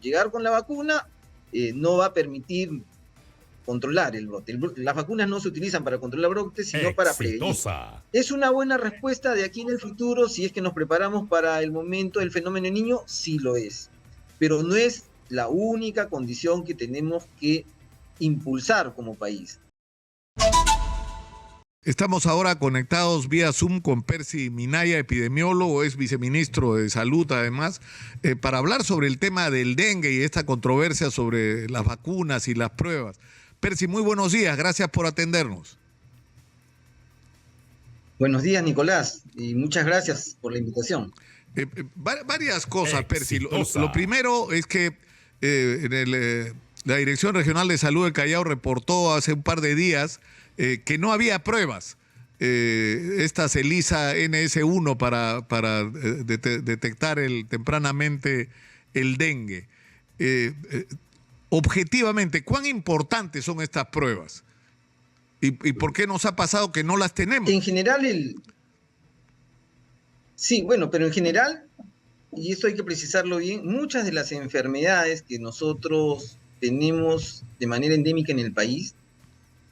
llegar con la vacuna no va a permitir controlar el brote. Las vacunas no se utilizan para controlar brotes, sino para prevenir. ¿Es una buena respuesta de aquí en el futuro si es que nos preparamos para el momento del fenómeno niño? Sí lo es, pero no es la única condición que tenemos que impulsar como país. Estamos ahora conectados vía Zoom con Percy Minaya, epidemiólogo, es viceministro de Salud además, para hablar sobre el tema del dengue y esta controversia sobre las vacunas y las pruebas. Percy, muy buenos días, gracias por atendernos. Buenos días, Nicolás, y muchas gracias por la invitación. Varias cosas, Percy. Lo primero es que la Dirección Regional de Salud del Callao reportó hace un par de días que no había pruebas. Esta ELISA NS1 para detectar tempranamente el dengue. Objetivamente, ¿cuán importantes son estas pruebas? ¿Y por qué nos ha pasado que no las tenemos? En general, sí, bueno, pero en general, y esto hay que precisarlo bien, muchas de las enfermedades que nosotros tenemos de manera endémica en el país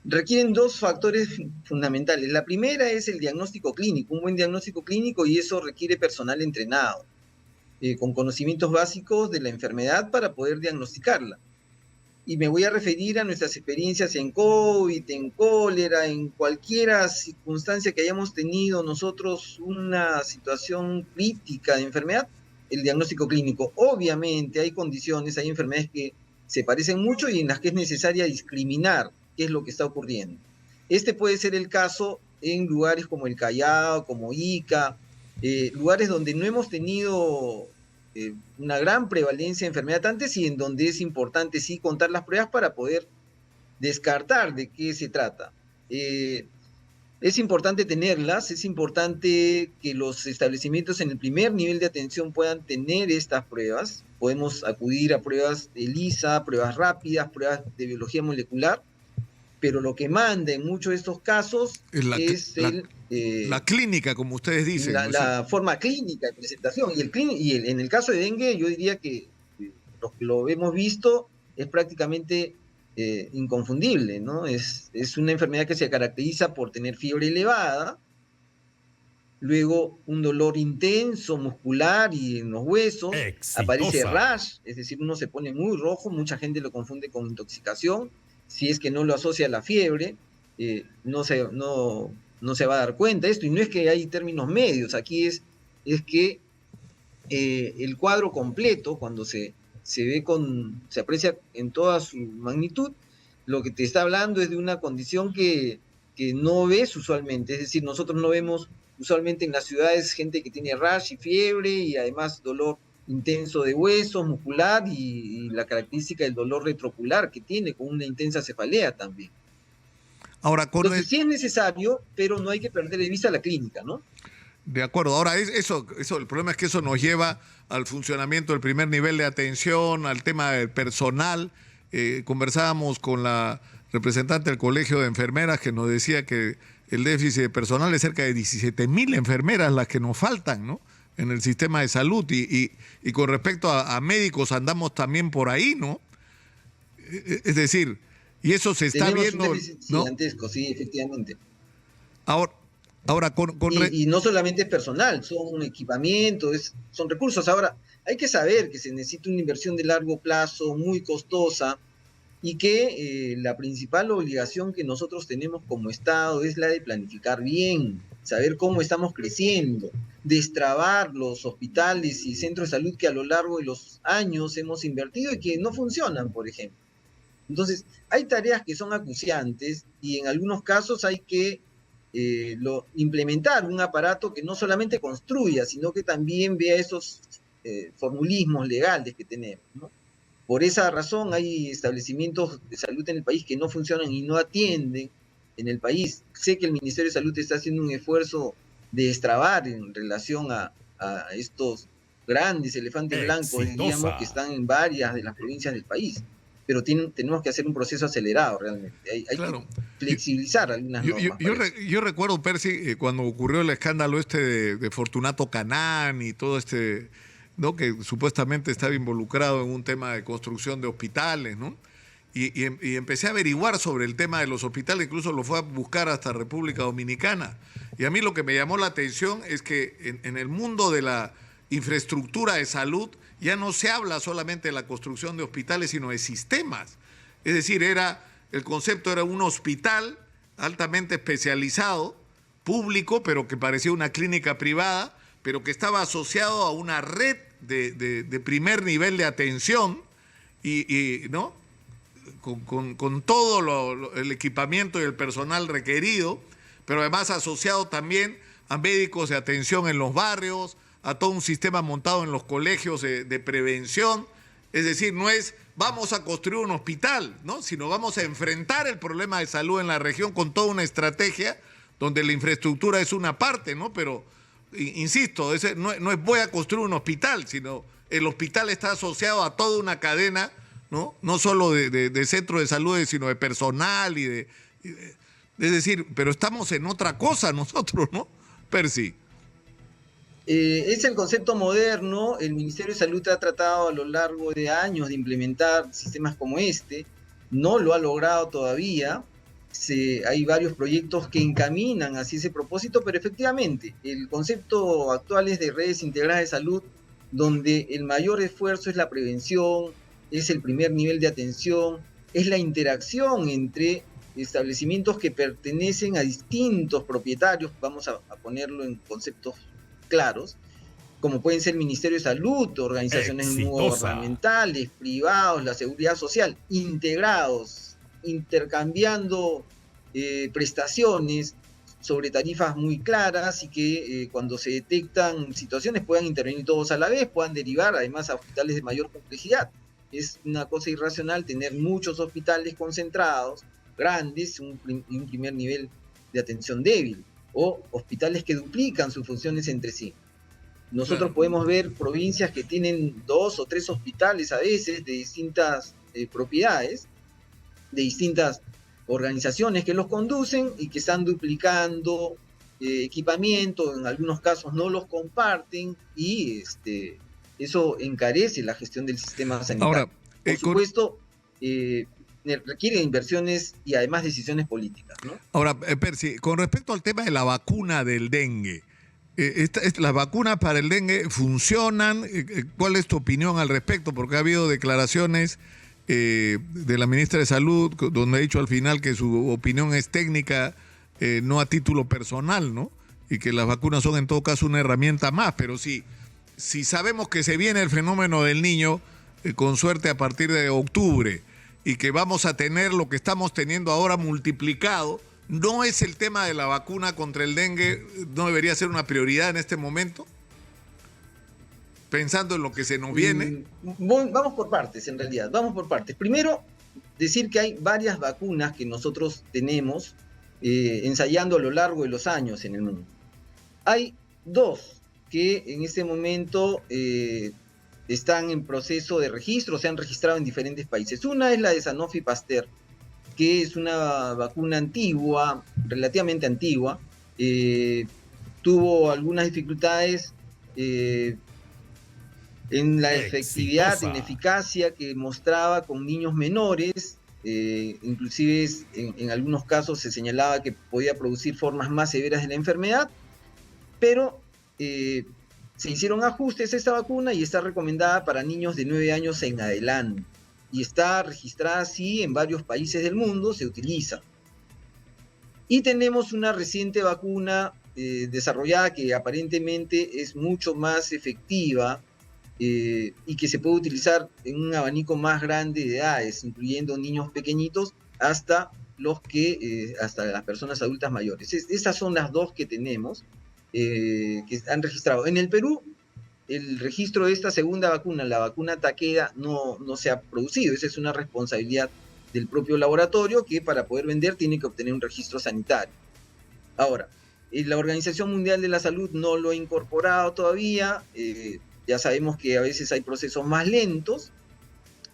requieren dos factores fundamentales. La primera es el diagnóstico clínico, un buen diagnóstico clínico, y eso requiere personal entrenado, con conocimientos básicos de la enfermedad para poder diagnosticarla. Y me voy a referir a nuestras experiencias en COVID, en cólera, en cualquier circunstancia que hayamos tenido nosotros una situación crítica de enfermedad, el diagnóstico clínico. Obviamente hay condiciones, hay enfermedades que se parecen mucho y en las que es necesaria discriminar qué es lo que está ocurriendo. Este puede ser el caso en lugares como el Callao, como Ica, lugares donde no hemos tenido una gran prevalencia de enfermedad antes y en donde es importante sí contar las pruebas para poder descartar de qué se trata. Es importante tenerlas, es importante que los establecimientos en el primer nivel de atención puedan tener estas pruebas. Podemos acudir a pruebas de ELISA, pruebas rápidas, pruebas de biología molecular, pero lo que manda en muchos de estos casos es la clínica, como ustedes dicen. La forma clínica de presentación. En el caso de dengue, yo diría que los que lo hemos visto es prácticamente inconfundible, ¿no? Es una enfermedad que se caracteriza por tener fiebre elevada, luego un dolor intenso, muscular y en los huesos, aparece rash, es decir, uno se pone muy rojo, mucha gente lo confunde con intoxicación, si es que no lo asocia a la fiebre, no se va a dar cuenta de esto, y no es que hay términos medios, aquí es que el cuadro completo, cuando se aprecia en toda su magnitud, lo que te está hablando es de una condición que no ves usualmente, es decir, nosotros no vemos usualmente en las ciudades gente que tiene rash y fiebre y además dolor intenso de huesos, muscular y la característica del dolor retrocular que tiene con una intensa cefalea también. Ahora, entonces sí es necesario, pero no hay que perder de vista la clínica, ¿no? De acuerdo. Ahora, el problema es que eso nos lleva al funcionamiento del primer nivel de atención, al tema del personal. Conversábamos con la representante del Colegio de Enfermeras que nos decía que el déficit de personal es cerca de 17.000 enfermeras las que nos faltan, ¿no?, en el sistema de salud. Y con respecto a médicos andamos también por ahí, ¿no? Es decir, y eso se está viendo, un déficit gigantesco, ¿no? Sí, efectivamente. Ahora y no solamente es personal, son equipamientos, son recursos. Ahora, hay que saber que se necesita una inversión de largo plazo, muy costosa, y que la principal obligación que nosotros tenemos como Estado es la de planificar bien, saber cómo estamos creciendo, destrabar los hospitales y centros de salud que a lo largo de los años hemos invertido y que no funcionan, por ejemplo. Entonces, hay tareas que son acuciantes y en algunos casos hay que implementar un aparato que no solamente construya, sino que también vea esos formulismos legales que tenemos, ¿no? Por esa razón hay establecimientos de salud en el país que no funcionan y no atienden en el país. Sé que el Ministerio de Salud está haciendo un esfuerzo de destrabar en relación a estos grandes elefantes blancos, digamos, que están en varias de las provincias del país. Pero tenemos que hacer un proceso acelerado realmente. Hay claro que flexibilizar algunas normas. Yo recuerdo, Percy, cuando ocurrió el escándalo de Fortunato Canán y todo ¿no? Que supuestamente estaba involucrado en un tema de construcción de hospitales, ¿no? Y empecé a averiguar sobre el tema de los hospitales, incluso lo fue a buscar hasta República Dominicana. Y a mí lo que me llamó la atención es que en el mundo de la infraestructura de salud ya no se habla solamente de la construcción de hospitales, sino de sistemas. Es decir, el concepto era un hospital altamente especializado, público, pero que parecía una clínica privada, pero que estaba asociado a una red de primer nivel de atención ¿no? Con todo el equipamiento y el personal requerido, pero además asociado también a médicos de atención en los barrios, a todo un sistema montado en los colegios de prevención. Es decir, no es vamos a construir un hospital, ¿no? Sino vamos a enfrentar el problema de salud en la región con toda una estrategia donde la infraestructura es una parte, ¿no? Pero, insisto, no es voy a construir un hospital, sino el hospital está asociado a toda una cadena, ¿no? No solo de centros de salud, sino de personal es decir, pero estamos en otra cosa nosotros, ¿no, Percy? Es el concepto moderno. El Ministerio de Salud ha tratado a lo largo de años de implementar sistemas como este, no lo ha logrado todavía. Hay varios proyectos que encaminan hacia ese propósito, pero efectivamente el concepto actual es de redes integradas de salud, donde el mayor esfuerzo es la prevención, es el primer nivel de atención, es la interacción entre establecimientos que pertenecen a distintos propietarios, vamos a ponerlo en conceptos claros, como pueden ser el Ministerio de Salud, organizaciones no gubernamentales, privados, la seguridad social, integrados, intercambiando prestaciones sobre tarifas muy claras y que cuando se detectan situaciones puedan intervenir todos a la vez, puedan derivar además a hospitales de mayor complejidad. Es una cosa irracional tener muchos hospitales concentrados, grandes, un primer nivel de atención débil, o hospitales que duplican sus funciones entre sí. Nosotros podemos ver provincias que tienen 2 o 3 hospitales a veces de distintas propiedades, de distintas organizaciones que los conducen y que están duplicando equipamiento, en algunos casos no los comparten y eso encarece la gestión del sistema sanitario. Ahora, por supuesto, requiere inversiones y además decisiones políticas, ¿no? Ahora, Percy, con respecto al tema de la vacuna del dengue, ¿las vacunas para el dengue funcionan? ¿Cuál es tu opinión al respecto? Porque ha habido declaraciones de la ministra de Salud, donde ha dicho al final que su opinión es técnica, no a título personal, ¿no? Y que las vacunas son en todo caso una herramienta más, pero si sabemos que se viene el fenómeno del niño, con suerte a partir de octubre, y que vamos a tener lo que estamos teniendo ahora multiplicado, ¿no es el tema de la vacuna contra el dengue, no debería ser una prioridad en este momento? Pensando en lo que se nos viene. Vamos por partes, en realidad, vamos por partes. Primero, decir que hay varias vacunas que nosotros tenemos ensayando a lo largo de los años en el mundo. Hay 2 que en este momento están en proceso de registro, se han registrado en diferentes países. Una es la de Sanofi Pasteur, que es una vacuna antigua, relativamente antigua, tuvo algunas dificultades en la efectividad, en eficacia que mostraba con niños menores, inclusive en algunos casos se señalaba que podía producir formas más severas de la enfermedad, pero se hicieron ajustes a esta vacuna y está recomendada para niños de 9 años en adelante. Y está registrada así en varios países del mundo, se utiliza. Y tenemos una reciente vacuna desarrollada que aparentemente es mucho más efectiva y que se puede utilizar en un abanico más grande de edades, incluyendo niños pequeñitos hasta hasta las personas adultas mayores. Esas son las 2 que tenemos. Que han registrado. En el Perú, el registro de esta segunda vacuna, la vacuna Takeda, no se ha producido. Esa es una responsabilidad del propio laboratorio que para poder vender tiene que obtener un registro sanitario. Ahora, la Organización Mundial de la Salud no lo ha incorporado todavía. Ya sabemos que a veces hay procesos más lentos,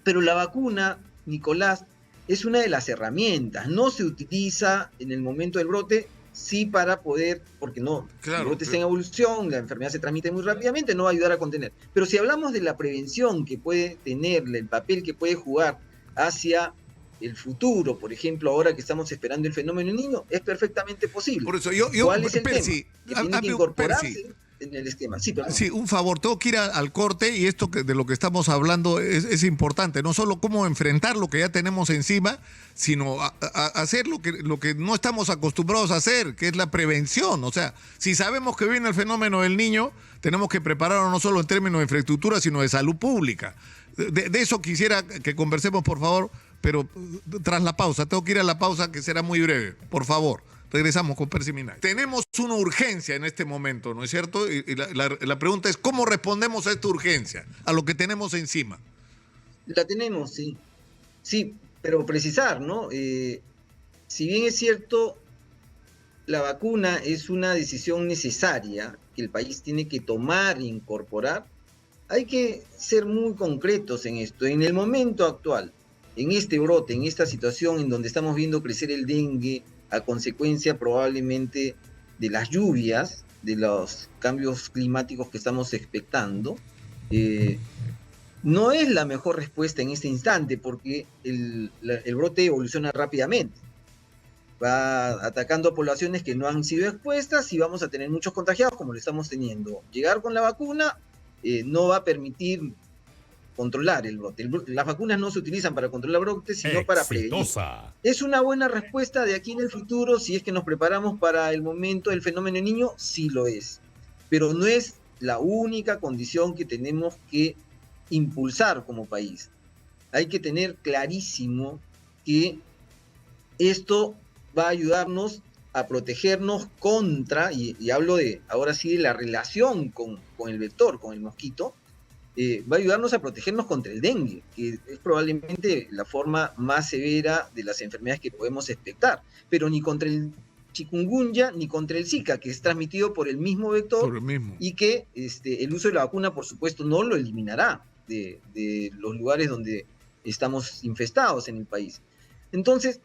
pero la vacuna, Nicolás, es una de las herramientas. No se utiliza en el momento del brote, sí para poder, porque no, Claro, el brote está en evolución, la enfermedad se transmite muy rápidamente, no va a ayudar a contener. Pero si hablamos de la prevención que puede tener, el papel que puede jugar hacia el futuro, por ejemplo, ahora que estamos esperando el fenómeno niño, es perfectamente posible. por eso ¿Cuál es el tema? Percy, Que tiene que Percy, incorporarse en el esquema. Sí, perdón. sí, un favor, tengo que ir al corte y esto de lo que estamos hablando es importante, no solo cómo enfrentar lo que ya tenemos encima, sino hacer lo que no estamos acostumbrados a hacer, que es la prevención. O sea, si sabemos que viene el fenómeno del niño, tenemos que prepararnos no solo en términos de infraestructura, sino de salud pública. De eso quisiera que conversemos, por favor, pero tras la pausa. Tengo que ir a la pausa, que será muy breve, por favor. Regresamos con Percy Minay. Tenemos una urgencia en este momento, ¿no es cierto? Y la pregunta es, ¿cómo respondemos a esta urgencia, a lo que tenemos encima? La tenemos, sí. Sí, pero precisar, ¿no? Si bien es cierto, la vacuna es una decisión necesaria que el país tiene que tomar e incorporar, hay que ser muy concretos en esto. En el momento actual, en este brote, en esta situación en donde estamos viendo crecer el dengue, a consecuencia probablemente de las lluvias, de los cambios climáticos que estamos expectando, no es la mejor respuesta en este instante porque el brote evoluciona rápidamente. Va atacando a poblaciones que no han sido expuestas y vamos a tener muchos contagiados como lo estamos teniendo. Llegar con la vacuna no va a permitir controlar el brote. Las vacunas no se utilizan para controlar brotes, sino para prevenir. ¿Es una buena respuesta de aquí en el futuro si es que nos preparamos para el momento del fenómeno niño? Sí lo es. Pero no es la única condición que tenemos que impulsar como país. Hay que tener clarísimo que esto va a ayudarnos a protegernos contra, y hablo de, ahora sí, de la relación con el vector, con el mosquito, va a ayudarnos a protegernos contra el dengue, que es probablemente la forma más severa de las enfermedades que podemos expectar, pero ni contra el chikungunya ni contra el Zika, que es transmitido por el mismo vector y que el uso de la vacuna, por supuesto, no lo eliminará de los lugares donde estamos infestados en el país. Entonces,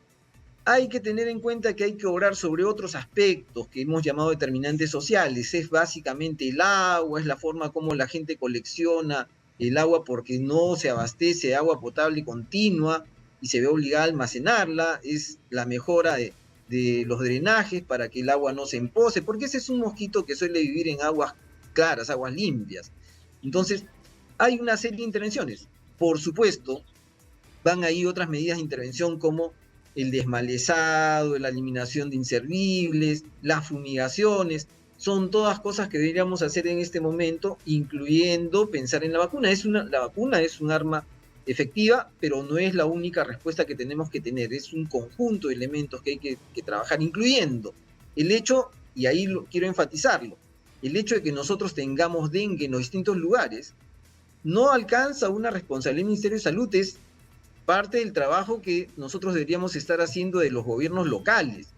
hay que tener en cuenta que hay que obrar sobre otros aspectos que hemos llamado determinantes sociales. Es básicamente el agua, es la forma como la gente colecciona el agua porque no se abastece de agua potable continua y se ve obligada a almacenarla. Es la mejora de los drenajes para que el agua no se empose, porque ese es un mosquito que suele vivir en aguas claras, aguas limpias. Entonces, hay una serie de intervenciones. Por supuesto, van ahí otras medidas de intervención como el desmalezado, la eliminación de inservibles, las fumigaciones, son todas cosas que deberíamos hacer en este momento, incluyendo pensar en la vacuna. La vacuna es un arma efectiva, pero no es la única respuesta que tenemos que tener, es un conjunto de elementos que hay que trabajar, incluyendo el hecho, y ahí quiero enfatizarlo, el hecho de que nosotros tengamos dengue en los distintos lugares, no alcanza una responsabilidad del Ministerio de Salud, es parte del trabajo que nosotros deberíamos estar haciendo de los gobiernos locales,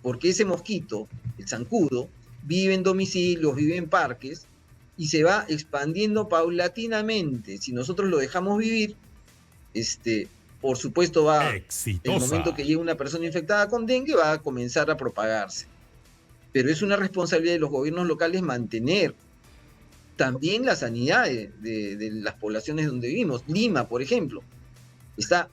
porque ese mosquito, el zancudo, vive en domicilios, vive en parques y se va expandiendo paulatinamente. Si nosotros lo dejamos vivir, por supuesto el momento que llegue una persona infectada con dengue va a comenzar a propagarse. Pero es una responsabilidad de los gobiernos locales mantener también la sanidad de las poblaciones donde vivimos. Lima, por ejemplo, está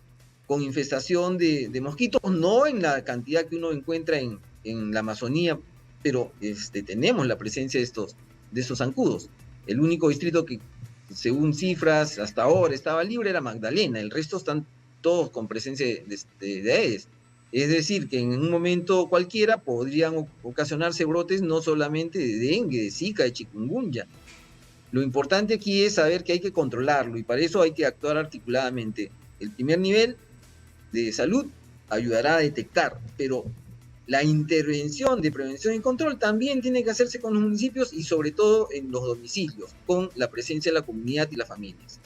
con infestación de mosquitos, no en la cantidad que uno encuentra en la Amazonía, pero tenemos la presencia de esos zancudos. El único distrito que, según cifras, hasta ahora estaba libre era Magdalena, el resto están todos con presencia de Aedes. Es decir, que en un momento cualquiera podrían ocasionarse brotes no solamente de dengue, de Zika, de chikungunya. Lo importante aquí es saber que hay que controlarlo y para eso hay que actuar articuladamente. El primer nivel de salud ayudará a detectar, pero la intervención de prevención y control también tiene que hacerse con los municipios y sobre todo en los domicilios, con la presencia de la comunidad y las familias.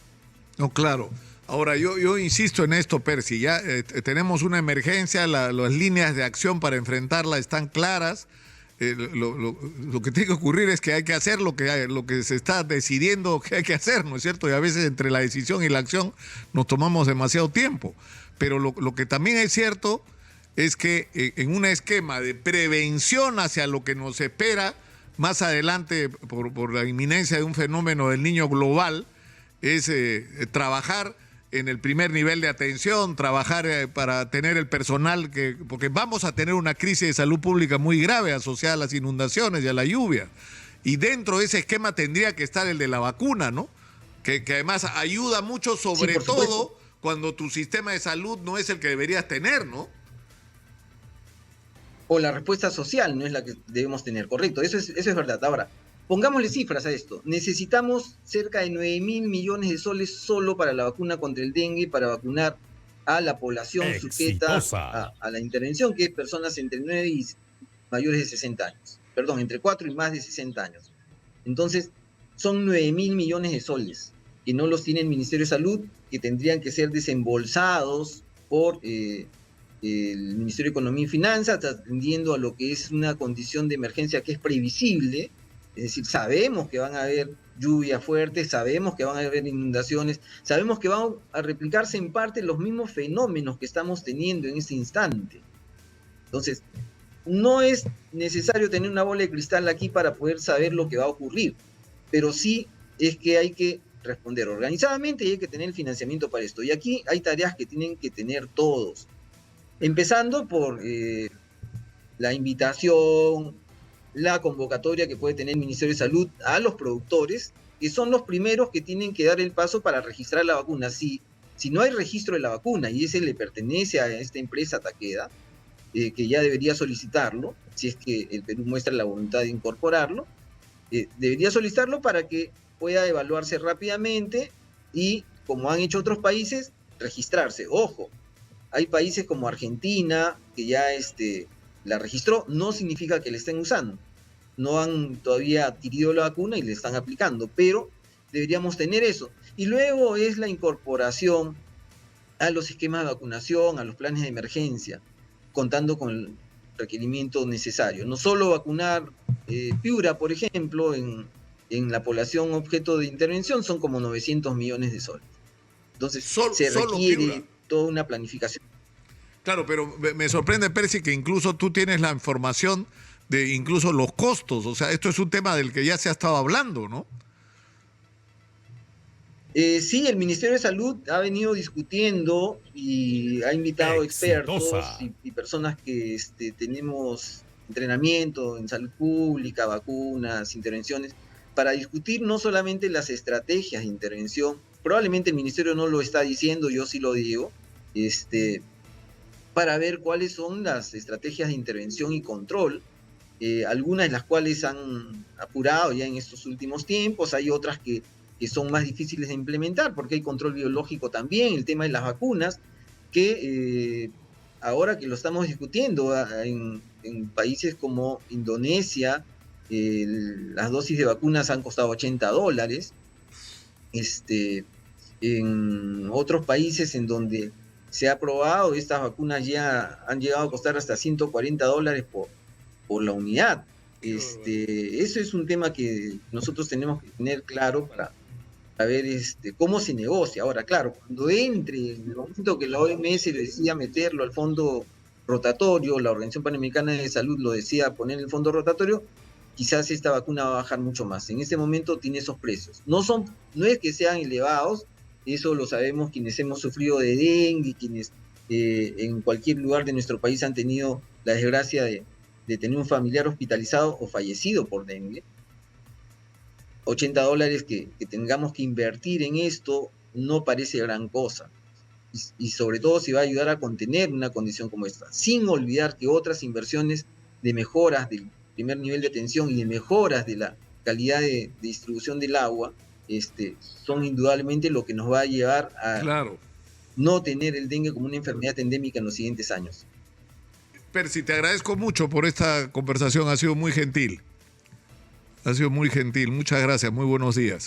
No, claro. Ahora, yo insisto en esto, Percy, ya tenemos una emergencia, las líneas de acción para enfrentarla están claras. Lo que tiene que ocurrir es que hay que hacer lo que se está decidiendo que hay que hacer, ¿no es cierto? Y a veces entre la decisión y la acción nos tomamos demasiado tiempo. Pero lo que también es cierto es que en un esquema de prevención hacia lo que nos espera más adelante por la inminencia de un fenómeno del niño global, es trabajar en el primer nivel de atención, trabajar para tener el personal, porque vamos a tener una crisis de salud pública muy grave asociada a las inundaciones y a la lluvia. Y dentro de ese esquema tendría que estar el de la vacuna, ¿no? Que además ayuda mucho, sobre todo cuando tu sistema de salud no es el que deberías tener, ¿no? O la respuesta social no es la que debemos tener, correcto, eso es verdad. Ahora, pongámosle cifras a esto. Necesitamos cerca de 9.000 millones de soles solo para la vacuna contra el dengue, para vacunar a la población sujeta a la intervención, que es personas entre 9 y mayores de 60 años. Perdón, entre 4 y más de 60 años. Entonces, son 9.000 millones de soles que no los tiene el Ministerio de Salud, que tendrían que ser desembolsados por el Ministerio de Economía y Finanzas, atendiendo a lo que es una condición de emergencia que es previsible. Es decir, sabemos que van a haber lluvias fuertes, sabemos que van a haber inundaciones, sabemos que van a replicarse en parte los mismos fenómenos que estamos teniendo en este instante. Entonces, no es necesario tener una bola de cristal aquí para poder saber lo que va a ocurrir, pero sí es que hay que responder organizadamente y hay que tener el financiamiento para esto. Y aquí hay tareas que tienen que tener todos, empezando por la invitación, la convocatoria que puede tener el Ministerio de Salud a los productores, que son los primeros que tienen que dar el paso para registrar la vacuna. Si no hay registro de la vacuna y ese le pertenece a esta empresa Takeda, que ya debería solicitarlo, si es que el Perú muestra la voluntad de incorporarlo, debería solicitarlo para que pueda evaluarse rápidamente y, como han hecho otros países, registrarse. Ojo, hay países como Argentina que ya la registró, no significa que la estén usando. No han todavía adquirido la vacuna y le están aplicando, pero deberíamos tener eso. Y luego es la incorporación a los esquemas de vacunación, a los planes de emergencia, contando con el requerimiento necesario. No solo vacunar Piura, por ejemplo, en la población objeto de intervención son como 900 millones de soles. Entonces se requiere toda una planificación. Claro, pero me sorprende, Percy, que incluso tú tienes la información de incluso los costos. O sea, esto es un tema del que ya se ha estado hablando, ¿no? Sí, el Ministerio de Salud ha venido discutiendo y ha invitado expertos y personas que tenemos entrenamiento en salud pública, vacunas, intervenciones, para discutir no solamente las estrategias de intervención. Probablemente el Ministerio no lo está diciendo, yo sí lo digo, para ver cuáles son las estrategias de intervención y control, algunas de las cuales han apurado ya en estos últimos tiempos, hay otras que son más difíciles de implementar, porque hay control biológico también, el tema de las vacunas, que ahora que lo estamos discutiendo en países como Indonesia, las dosis de vacunas han costado $80, en otros países en se ha probado, estas vacunas ya han llegado a costar hasta $140 por la unidad. Eso es un tema que nosotros tenemos que tener claro para ver cómo se negocia. Ahora, claro, cuando entre, en el momento que la OMS decía meterlo al fondo rotatorio, la Organización Panamericana de Salud lo decía poner el fondo rotatorio, quizás esta vacuna va a bajar mucho más. En este momento tiene esos precios. No es que sean elevados, eso lo sabemos quienes hemos sufrido de dengue, quienes en cualquier lugar de nuestro país han tenido la desgracia de tener un familiar hospitalizado o fallecido por dengue. $80 que tengamos que invertir en esto no parece gran cosa. Y sobre todo si va a ayudar a contener una condición como esta, sin olvidar que otras inversiones de mejoras del primer nivel de atención y de mejoras de la calidad de distribución del agua, son indudablemente lo que nos va a llevar a no tener el dengue como una enfermedad endémica en los siguientes años. Percy, te agradezco mucho por esta conversación, ha sido muy gentil. Ha sido muy gentil, muchas gracias, muy buenos días.